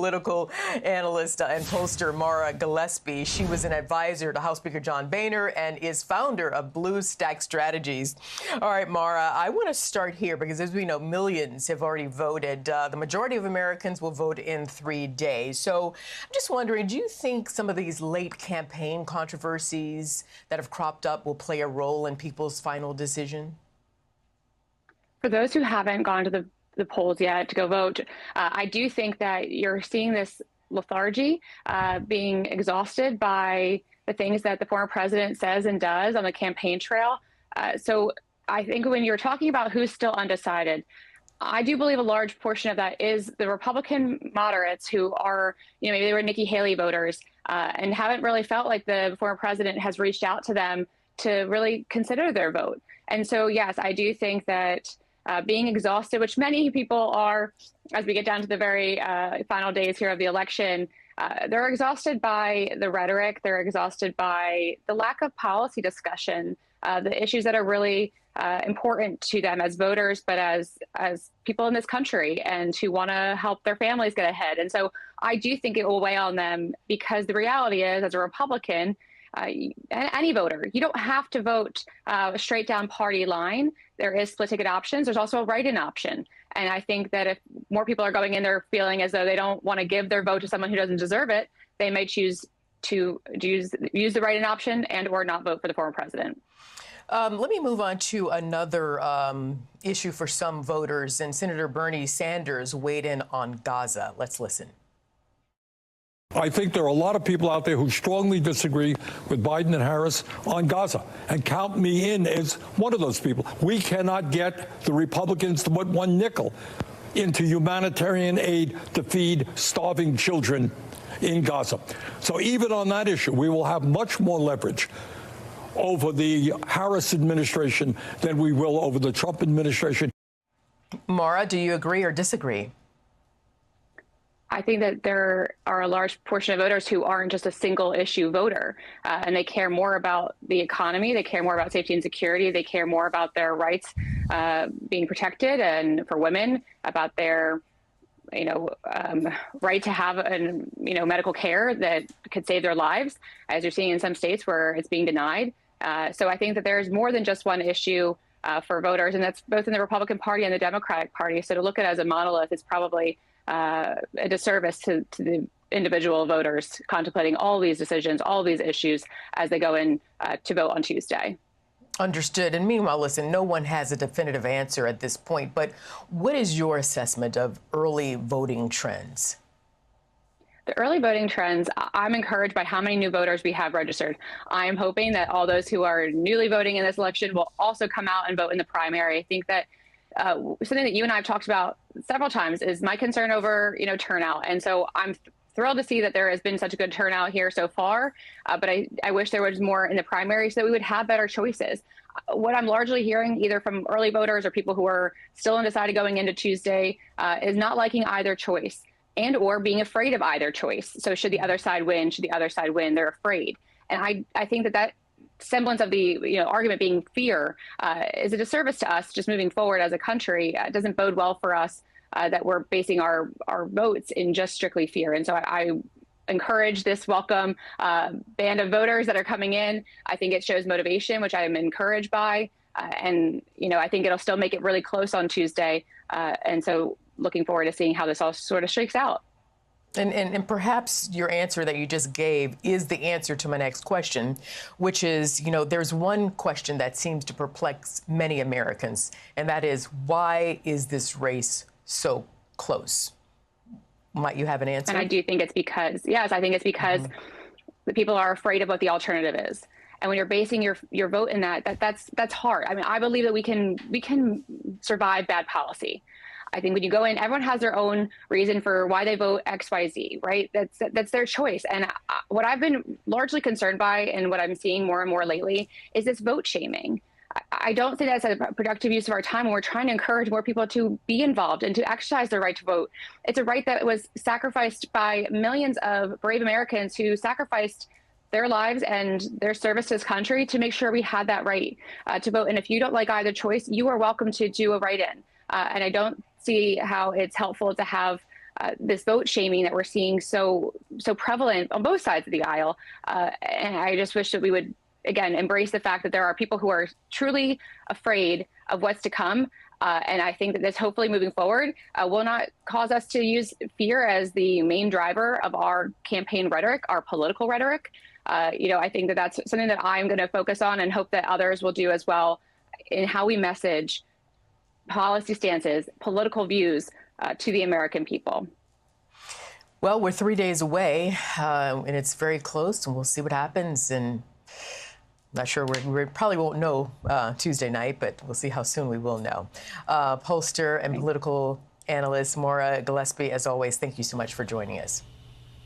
Political analyst and pollster Mara Gillespie. She was an advisor to House Speaker John Boehner and is founder of Blue Stack Strategies. All right, Mara, I want to start here because, as we know, millions have already voted. The majority of Americans will vote in 3 days. So I'm just wondering, do you think some of these late campaign controversies that have cropped up will play a role in people's final decision? For those who haven't gone to the polls yet to go vote, I do think that you're seeing this lethargy, being exhausted by the things that the former president says and does on the campaign trail. So I think when you're talking about who's still undecided, I do believe a large portion of that is the Republican moderates who are, maybe they were Nikki Haley voters and haven't really felt like the former president has reached out to them to really consider their vote. And so, yes, I do think that being exhausted, which many people are, as we get down to the very final days here of the election, they're exhausted by the rhetoric. They're exhausted by the lack of policy discussion, the issues that are really important to them as voters, but as people in this country and who want to help their families get ahead. And so I do think it will weigh on them because the reality is, as a Republican, any voter, you don't have to vote a straight down party line. There is split ticket options. There's also a write-in option. And I think that if more people are going in there feeling as though they don't want to give their vote to someone who doesn't deserve it, they may choose to use the write-in option and or not vote for the former president. Let me move on to another issue for some voters. And Senator Bernie Sanders weighed in on Gaza. Let's listen. I think there are a lot of people out there who strongly disagree with Biden and Harris on Gaza, and count me in as one of those people. We cannot get the Republicans to put one nickel into humanitarian aid to feed starving children in Gaza. So even on that issue, we will have much more leverage over the Harris administration than we will over the Trump administration. Mara, do you agree or disagree? I think that there are a large portion of voters who aren't just a single issue voter, and they care more about the economy. They care more about safety and security. They care more about their rights being protected, and for women, about their right to have medical care that could save their lives, as you're seeing in some states where it's being denied. So I think that there's more than just one issue for voters, and that's both in the Republican Party and the Democratic Party. So to look at it as a monolith is probably a disservice to the individual voters contemplating all these decisions, all these issues as they go in to vote on Tuesday. Understood. And meanwhile, listen, no one has a definitive answer at this point, but what is your assessment of early voting trends? The early voting trends, I'm encouraged by how many new voters we have registered. I'm hoping that all those who are newly voting in this election will also come out and vote in the primary. I think that something that you and I have talked about several times is my concern over, turnout. And so I'm thrilled to see that there has been such a good turnout here so far. But I wish there was more in the primary so that we would have better choices. What I'm largely hearing either from early voters or people who are still undecided going into Tuesday is not liking either choice and or being afraid of either choice. So should the other side win? Should the other side win? They're afraid. And I think that semblance of the argument being fear is a disservice to us just moving forward as a country. It doesn't bode well for us that we're basing our votes in just strictly fear. And so I encourage this welcome band of voters that are coming in. I think it shows motivation, which I am encouraged by. And I think it'll still make it really close on Tuesday. And so looking forward to seeing how this all sort of shakes out. And perhaps your answer that you just gave is the answer to my next question, which is, there's one question that seems to perplex many Americans, and that is, why is this race so close? Might you have an answer? And I do think it's because, I think it's because the people are afraid of what the alternative is. And when you're basing your vote in that's hard. I mean, I believe that we can survive bad policy. I think when you go in, everyone has their own reason for why they vote X, Y, Z, right? That's their choice. And what I've been largely concerned by and what I'm seeing more and more lately is this vote shaming. I don't think that's a productive use of our time when we're trying to encourage more people to be involved and to exercise their right to vote. It's a right that was sacrificed by millions of brave Americans who sacrificed their lives and their service to this country to make sure we had that right to vote. And if you don't like either choice, you are welcome to do a write-in. And I don't see how it's helpful to have this vote shaming that we're seeing so prevalent on both sides of the aisle. And I just wish that we would, again, embrace the fact that there are people who are truly afraid of what's to come. And I think that this, hopefully moving forward, will not cause us to use fear as the main driver of our campaign rhetoric, our political rhetoric. I think that that's something that I'm going to focus on, and hope that others will do as well, in how we message policy stances, political views to the American people. Well, we're 3 days away, and it's very close, and we'll see what happens. And I'm not sure, we probably won't know Tuesday night, but we'll see how soon we will know. Pollster and political analyst Maura Gillespie, as always, thank you so much for joining us.